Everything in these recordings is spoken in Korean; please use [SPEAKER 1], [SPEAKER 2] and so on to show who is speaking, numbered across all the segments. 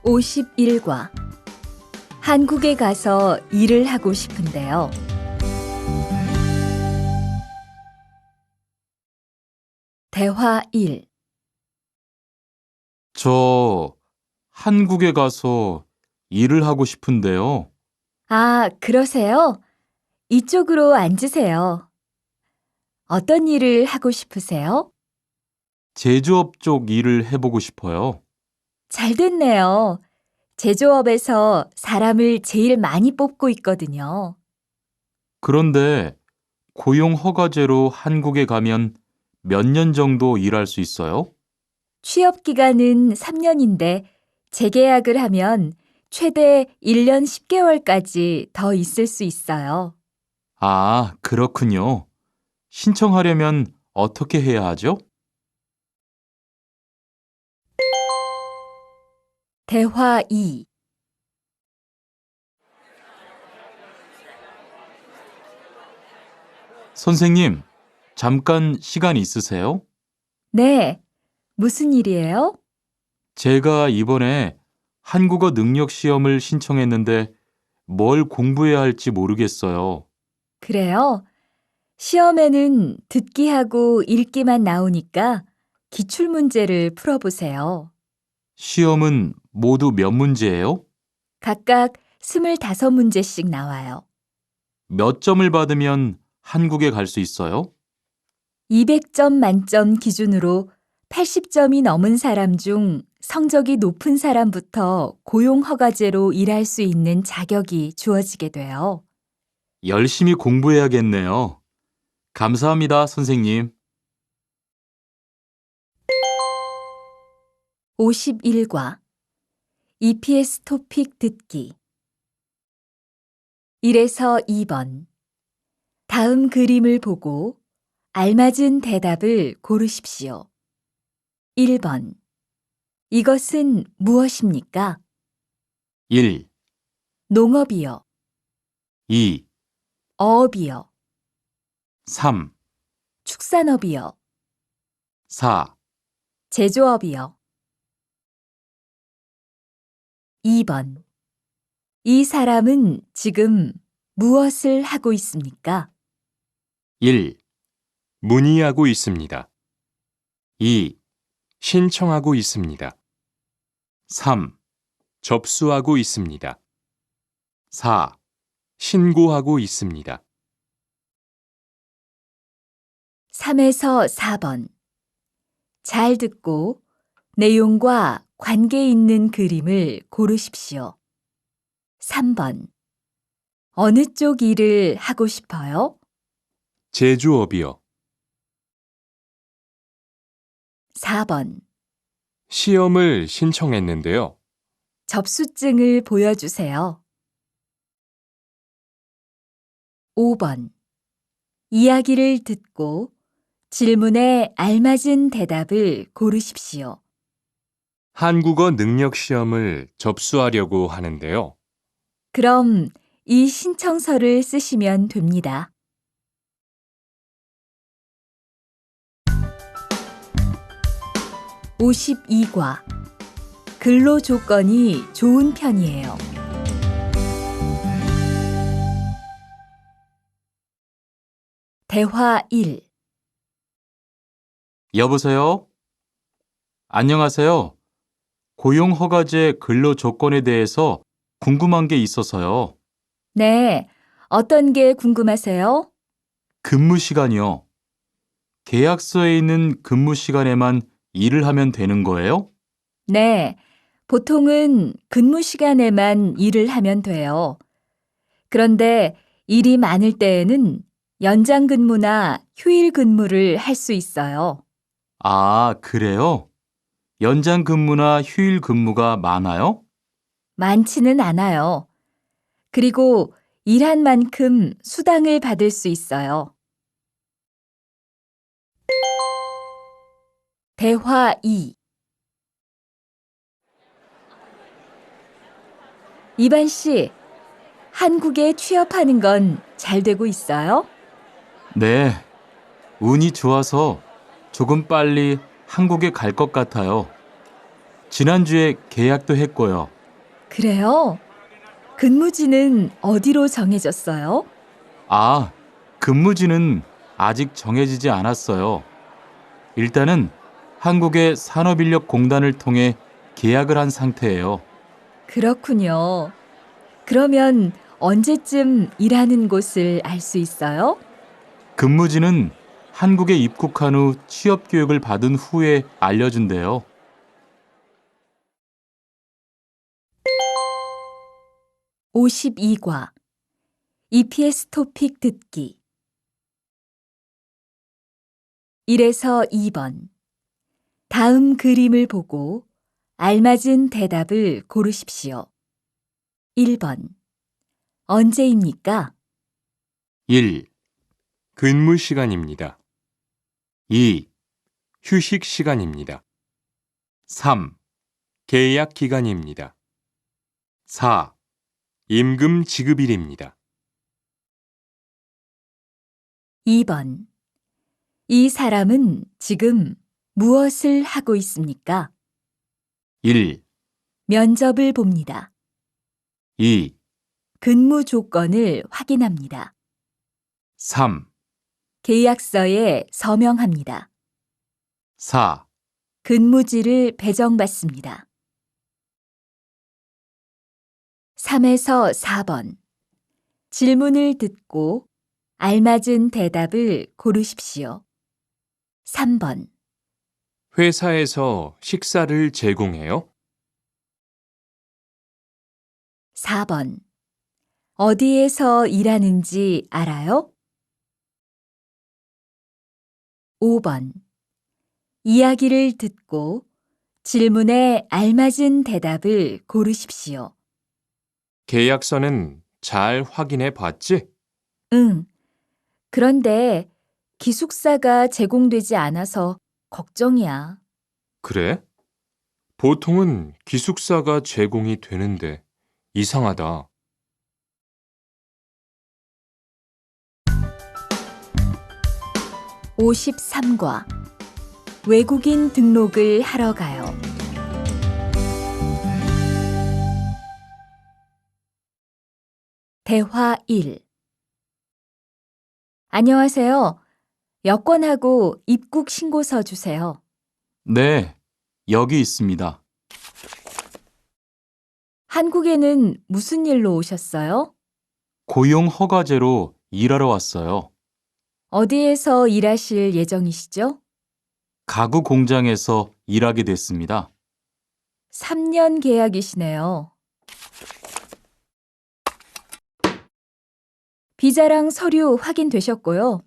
[SPEAKER 1] 51과 한국에 가서 일을 하고 싶은데요. 대화 1.
[SPEAKER 2] 저 한국에 가서 일을 하고 싶은데요.
[SPEAKER 1] 아, 그러세요? 이쪽으로 앉으세요. 어떤 일을 하고 싶으세요?
[SPEAKER 2] 제조업 쪽 일을 해보고 싶어요.
[SPEAKER 1] 잘 됐네요. 제조업에서 사람을 제일 많이 뽑고 있거든요.
[SPEAKER 2] 그런데 고용 허가제로 한국에 가면 몇 년 정도 일할 수 있어요?
[SPEAKER 1] 취업 기간은 3년인데 재계약을 하면 최대 1년 10개월까지 더 있을 수 있어요.
[SPEAKER 2] 아, 그렇군요. 신청하려면 어떻게 해야 하죠?
[SPEAKER 1] 대화 2.
[SPEAKER 2] 선생님, 잠깐 시간 있으세요?
[SPEAKER 1] 네, 무슨 일이에요?
[SPEAKER 2] 제가 이번에 한국어 능력 시험을 신청했는데 뭘 공부해야 할지 모르겠어요.
[SPEAKER 1] 그래요? 시험에는 듣기하고 읽기만 나오니까 기출문제를 풀어보세요.
[SPEAKER 2] 시험은 모두 몇 문제예요?
[SPEAKER 1] 각각 25문제씩 나와요.
[SPEAKER 2] 몇 점을 받으면 한국에 갈 수 있어요?
[SPEAKER 1] 200점 만점 기준으로 80점이 넘은 사람 중 성적이 높은 사람부터 고용허가제로 일할 수 있는 자격이 주어지게 돼요.
[SPEAKER 2] 열심히 공부해야겠네요. 감사합니다, 선생님.
[SPEAKER 1] 51과 EPS 토픽 듣기 1에서 2번 다음 그림을 보고 알맞은 대답을 고르십시오. 1번 이것은 무엇입니까?
[SPEAKER 2] 1,
[SPEAKER 1] 농업이요.
[SPEAKER 2] 2,
[SPEAKER 1] 어업이요.
[SPEAKER 2] 3,
[SPEAKER 1] 축산업이요.
[SPEAKER 2] 4,
[SPEAKER 1] 제조업이요. 2번 이 사람은 지금 무엇을 하고 있습니까?
[SPEAKER 2] 1,
[SPEAKER 3] 문의하고 있습니다.
[SPEAKER 2] 2,
[SPEAKER 3] 신청하고 있습니다.
[SPEAKER 2] 3,
[SPEAKER 3] 접수하고 있습니다.
[SPEAKER 2] 4,
[SPEAKER 3] 신고하고 있습니다.
[SPEAKER 1] 3에서 4번 잘 듣고 내용과 관계 있는 그림을 고르십시오. 3번 어느 쪽 일을 하고 싶어요?
[SPEAKER 3] 제조업이요.
[SPEAKER 1] 4번
[SPEAKER 3] 시험을 신청했는데요.
[SPEAKER 1] 접수증을 보여주세요. 5번 이야기를 듣고 질문에 알맞은 대답을 고르십시오.
[SPEAKER 3] 한국어 능력 시험을 접수하려고 하는데요.
[SPEAKER 1] 그럼 이 신청서를 쓰시면 됩니다. 52과 근로 조건이 좋은 편이에요. 대화 1.
[SPEAKER 2] 여보세요? 안녕하세요. 고용 허가제 근로 조건에 대해서 궁금한 게 있어서요.
[SPEAKER 1] 네, 어떤 게 궁금하세요?
[SPEAKER 2] 근무 시간이요. 계약서에 있는 근무 시간에만 일을 하면 되는 거예요?
[SPEAKER 1] 네, 보통은 근무 시간에만 일을 하면 돼요. 그런데 일이 많을 때에는 연장 근무나 휴일 근무를 할 수 있어요.
[SPEAKER 2] 아, 그래요? 연장 근무나 휴일 근무가 많아요?
[SPEAKER 1] 많지는 않아요. 그리고 일한 만큼 수당을 받을 수 있어요. 대화 2. 이반 씨, 한국에 취업하는 건 잘 되고 있어요?
[SPEAKER 2] 네, 운이 좋아서 조금 빨리 한국에 갈 것 같아요. 지난주에 계약도 했고요.
[SPEAKER 1] 그래요? 근무지는 어디로 정해졌어요?
[SPEAKER 2] 아, 근무지는 아직 정해지지 않았어요. 일단은 한국의 산업인력공단을 통해 계약을 한 상태예요.
[SPEAKER 1] 그렇군요. 그러면 언제쯤 일하는 곳을 알 수 있어요?
[SPEAKER 2] 근무지는 한국에 입국한 후 취업 교육을 받은 후에 알려준대요.
[SPEAKER 1] 52과 EPS 토픽 듣기 1에서 2번 다음 그림을 보고 알맞은 대답을 고르십시오. 1번 언제입니까?
[SPEAKER 2] 1,
[SPEAKER 3] 근무 시간입니다.
[SPEAKER 2] 2,
[SPEAKER 3] 휴식 시간입니다.
[SPEAKER 2] 3,
[SPEAKER 3] 계약 기간입니다.
[SPEAKER 2] 4,
[SPEAKER 3] 임금 지급일입니다.
[SPEAKER 1] 2번 이 사람은 지금 무엇을 하고 있습니까?
[SPEAKER 2] 1,
[SPEAKER 1] 면접을 봅니다.
[SPEAKER 2] 2,
[SPEAKER 1] 근무 조건을 확인합니다.
[SPEAKER 2] 3,
[SPEAKER 1] 계약서에 서명합니다.
[SPEAKER 2] 4,
[SPEAKER 1] 근무지를 배정받습니다. 3에서 4번 질문을 듣고 알맞은 대답을 고르십시오. 3번
[SPEAKER 3] 회사에서 식사를 제공해요?
[SPEAKER 1] 4번 어디에서 일하는지 알아요? 5번 이야기를 듣고 질문에 알맞은 대답을 고르십시오.
[SPEAKER 3] 계약서는 잘 확인해 봤지?
[SPEAKER 1] 응. 그런데 기숙사가 제공되지 않아서 걱정이야.
[SPEAKER 3] 그래? 보통은 기숙사가 제공이 되는데 이상하다.
[SPEAKER 1] 53과 외국인 등록을 하러 가요. 대화 1 안녕하세요. 여권하고 입국 신고서 주세요.
[SPEAKER 2] 네, 여기 있습니다.
[SPEAKER 1] 한국에는 무슨 일로 오셨어요?
[SPEAKER 2] 고용 허가제로 일하러 왔어요.
[SPEAKER 1] 어디에서 일하실 예정이시죠?
[SPEAKER 2] 가구 공장에서 일하게 됐습니다.
[SPEAKER 1] 3년 계약이시네요. 비자랑 서류 확인되셨고요.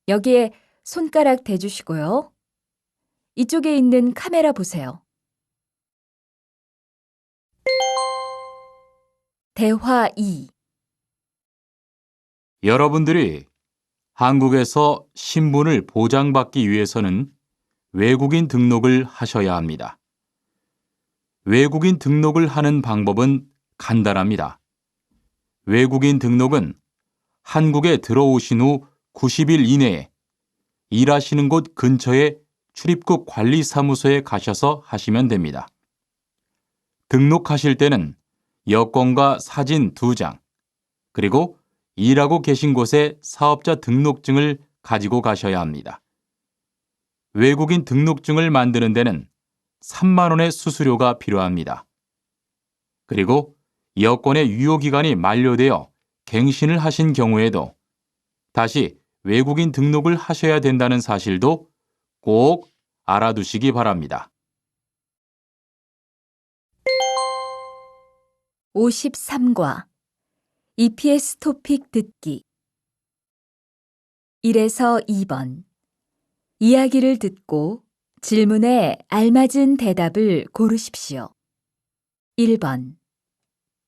[SPEAKER 1] 여기에 손가락 대주시고요. 이쪽에 있는 카메라 보세요. 대화 2
[SPEAKER 2] 여러분들이 한국에서 신분을 보장받기 위해서는 외국인 등록을 하셔야 합니다. 외국인 등록을 하는 방법은 간단합니다. 외국인 등록은 한국에 들어오신 후 90일 이내에 일하시는 곳 근처의 출입국 관리사무소에 가셔서 하시면 됩니다. 등록하실 때는 여권과 사진 2장, 그리고 일하고 계신 곳의 사업자 등록증을 가지고 가셔야 합니다. 외국인 등록증을 만드는 데는 3만 원의 수수료가 필요합니다. 그리고 여권의 유효기간이 만료되어 갱신을 하신 경우에도 다시 외국인 등록을 하셔야 된다는 사실도 꼭 알아두시기 바랍니다.
[SPEAKER 1] 53과 EPS 토픽 듣기 1에서 2번 이야기를 듣고 질문에 알맞은 대답을 고르십시오. 1번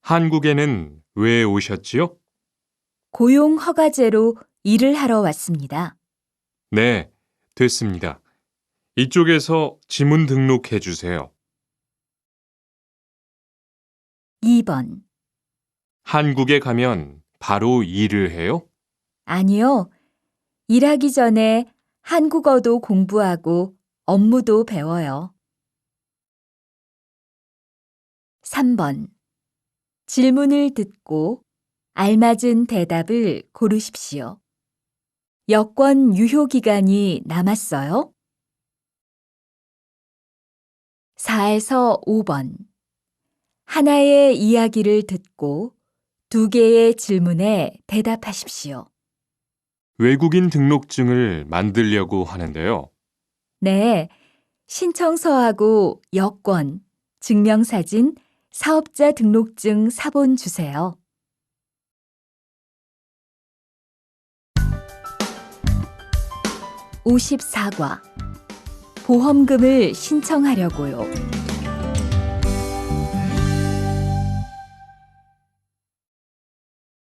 [SPEAKER 3] 한국에는 왜 오셨지요?
[SPEAKER 1] 고용 허가제로 일을 하러 왔습니다.
[SPEAKER 3] 네, 됐습니다. 이쪽에서 지문 등록해 주세요.
[SPEAKER 1] 2번
[SPEAKER 3] 한국에 가면 바로 일을 해요?
[SPEAKER 1] 아니요. 일하기 전에 한국어도 공부하고 업무도 배워요. 3번 질문을 듣고 알맞은 대답을 고르십시오. 여권 유효 기간이 남았어요? 4에서 5번. 하나의 이야기를 듣고 2개의 질문에 대답하십시오.
[SPEAKER 3] 외국인 등록증을 만들려고 하는데요.
[SPEAKER 1] 네, 신청서하고 여권, 증명사진, 사업자 등록증 사본 주세요. 54과 보험금을 신청하려고요.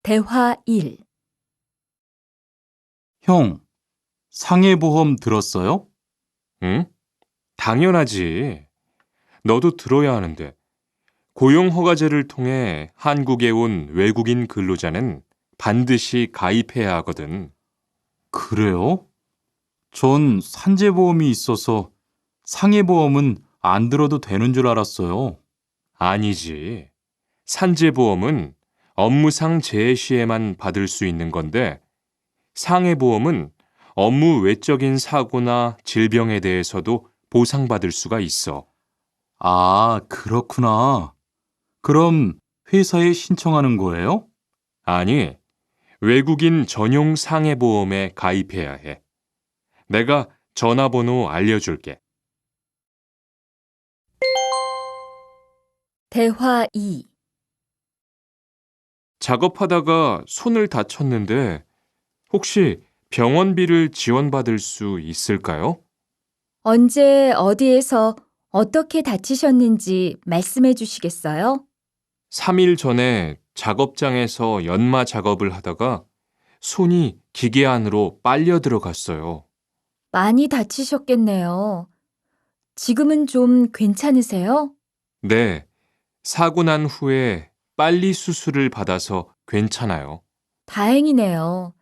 [SPEAKER 1] 대화 1.
[SPEAKER 2] 형, 상해보험 들었어요?
[SPEAKER 3] 응? 당연하지. 너도 들어야 하는데. 고용허가제를 통해 한국에 온 외국인 근로자는 반드시 가입해야 하거든.
[SPEAKER 2] 그래요? 전 산재보험이 있어서 상해보험은 안 들어도 되는 줄 알았어요.
[SPEAKER 3] 아니지. 산재보험은 업무상 재해 시에만 받을 수 있는 건데, 상해보험은 업무 외적인 사고나 질병에 대해서도 보상받을 수가 있어.
[SPEAKER 2] 아, 그렇구나. 그럼 회사에 신청하는 거예요?
[SPEAKER 3] 아니, 외국인 전용 상해보험에 가입해야 해. 내가 전화번호 알려줄게.
[SPEAKER 1] 대화 2.
[SPEAKER 3] 작업하다가 손을 다쳤는데 혹시 병원비를 지원받을 수 있을까요?
[SPEAKER 1] 언제 어디에서 어떻게 다치셨는지 말씀해 주시겠어요?
[SPEAKER 3] 3일 전에 작업장에서 연마 작업을 하다가 손이 기계 안으로 빨려 들어갔어요.
[SPEAKER 1] 많이 다치셨겠네요. 지금은 좀 괜찮으세요?
[SPEAKER 3] 네, 사고 난 후에 빨리 수술을 받아서 괜찮아요.
[SPEAKER 1] 다행이네요.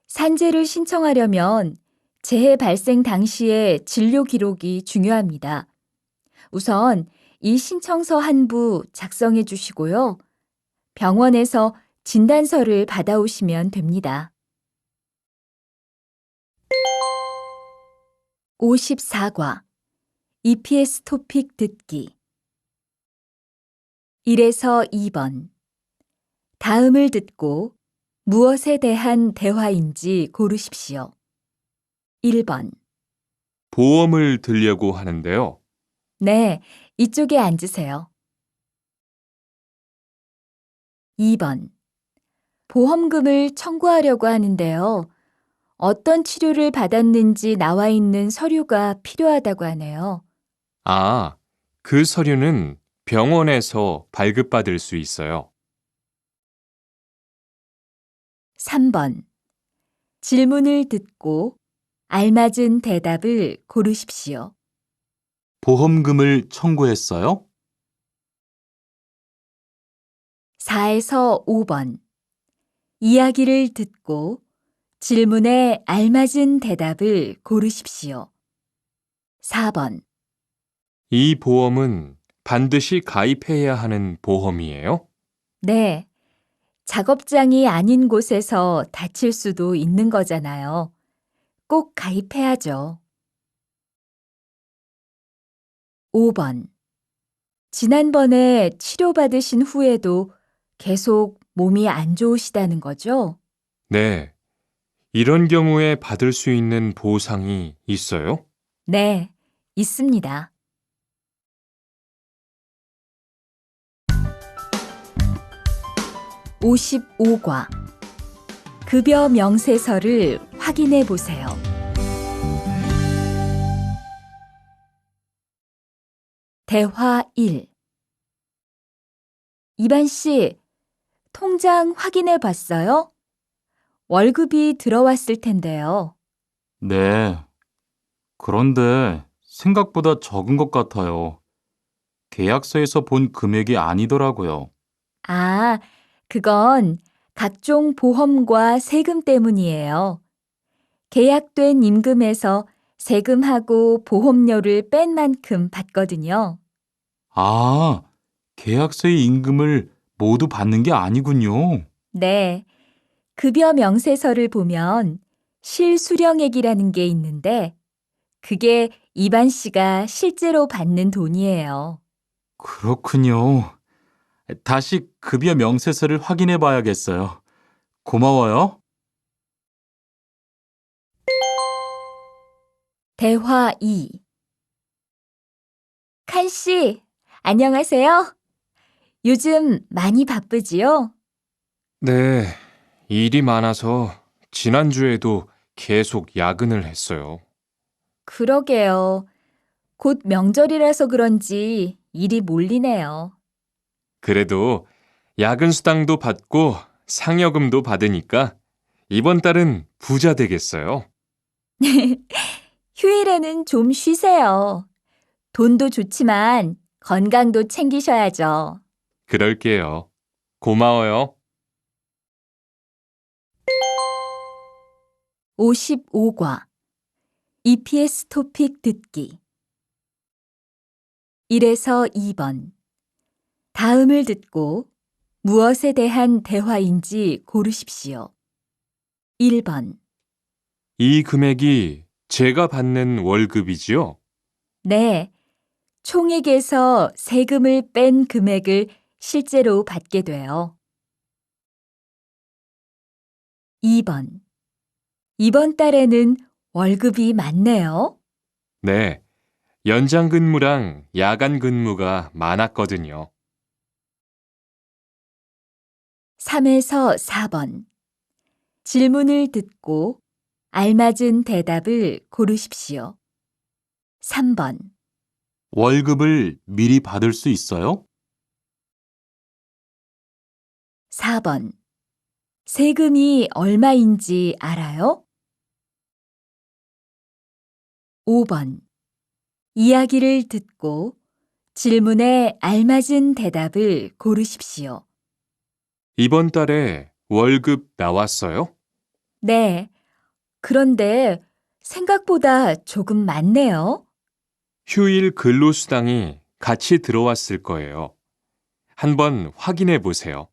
[SPEAKER 1] 산재를 신청하려면 재해 발생 당시의 진료 기록이 중요합니다. 우선 이 신청서 한 부 작성해 주시고요. 병원에서 진단서를 받아오시면 됩니다. 54과 EPS 토픽 듣기 1에서 2번. 다음을 듣고 무엇에 대한 대화인지 고르십시오. 1번.
[SPEAKER 3] 보험을 들려고 하는데요.
[SPEAKER 1] 네, 이쪽에 앉으세요. 2번. 보험금을 청구하려고 하는데요. 어떤 치료를 받았는지 나와 있는 서류가 필요하다고 하네요.
[SPEAKER 3] 아, 그 서류는 병원에서 발급받을 수 있어요.
[SPEAKER 1] 3번. 질문을 듣고 알맞은 대답을 고르십시오.
[SPEAKER 2] 보험금을 청구했어요?
[SPEAKER 1] 4에서 5번. 이야기를 듣고 질문에 알맞은 대답을 고르십시오. 4번.
[SPEAKER 3] 이 보험은 반드시 가입해야 하는 보험이에요?
[SPEAKER 1] 네. 작업장이 아닌 곳에서 다칠 수도 있는 거잖아요. 꼭 가입해야죠. 5번. 지난번에 치료받으신 후에도 계속 몸이 안 좋으시다는 거죠?
[SPEAKER 3] 네. 이런 경우에 받을 수 있는 보상이 있어요?
[SPEAKER 1] 네, 있습니다. 55과 급여 명세서를 확인해 보세요. 대화 1. 이반 씨, 통장 확인해 봤어요? 월급이 들어왔을 텐데요.
[SPEAKER 2] 네. 그런데 생각보다 적은 것 같아요. 계약서에서 본 금액이 아니더라고요.
[SPEAKER 1] 아, 그건 각종 보험과 세금 때문이에요. 계약된 임금에서 세금하고 보험료를 뺀 만큼 받거든요.
[SPEAKER 2] 아, 계약서의 임금을 모두 받는 게 아니군요.
[SPEAKER 1] 네. 급여 명세서를 보면 실수령액이라는 게 있는데 그게 이반 씨가 실제로 받는 돈이에요.
[SPEAKER 2] 그렇군요. 다시 급여 명세서를 확인해 봐야겠어요. 고마워요.
[SPEAKER 1] 대화 2. 칸 씨, 안녕하세요. 요즘 많이 바쁘지요?
[SPEAKER 3] 네, 일이 많아서 지난주에도 계속 야근을 했어요.
[SPEAKER 1] 그러게요. 곧 명절이라서 그런지 일이 몰리네요.
[SPEAKER 3] 그래도 야근 수당도 받고 상여금도 받으니까 이번 달은 부자 되겠어요.
[SPEAKER 1] 휴일에는 좀 쉬세요. 돈도 좋지만 건강도 챙기셔야죠.
[SPEAKER 3] 그럴게요. 고마워요.
[SPEAKER 1] 55과 EPS 토픽 듣기 1에서 2번 다음을 듣고 무엇에 대한 대화인지 고르십시오. 1번
[SPEAKER 3] 이 금액이 제가 받는 월급이지요?
[SPEAKER 1] 네, 총액에서 세금을 뺀 금액을 실제로 받게 돼요. 2번 이번 달에는 월급이 많네요.
[SPEAKER 3] 네, 연장 근무랑 야간 근무가 많았거든요.
[SPEAKER 1] 3에서 4번 질문을 듣고 알맞은 대답을 고르십시오. 3번
[SPEAKER 2] 월급을 미리 받을 수 있어요?
[SPEAKER 1] 4번 세금이 얼마인지 알아요? 5번 이야기를 듣고 질문에 알맞은 대답을 고르십시오.
[SPEAKER 3] 이번 달에 월급 나왔어요?
[SPEAKER 1] 네, 그런데 생각보다 조금 많네요.
[SPEAKER 3] 휴일 근로수당이 같이 들어왔을 거예요. 한번 확인해 보세요.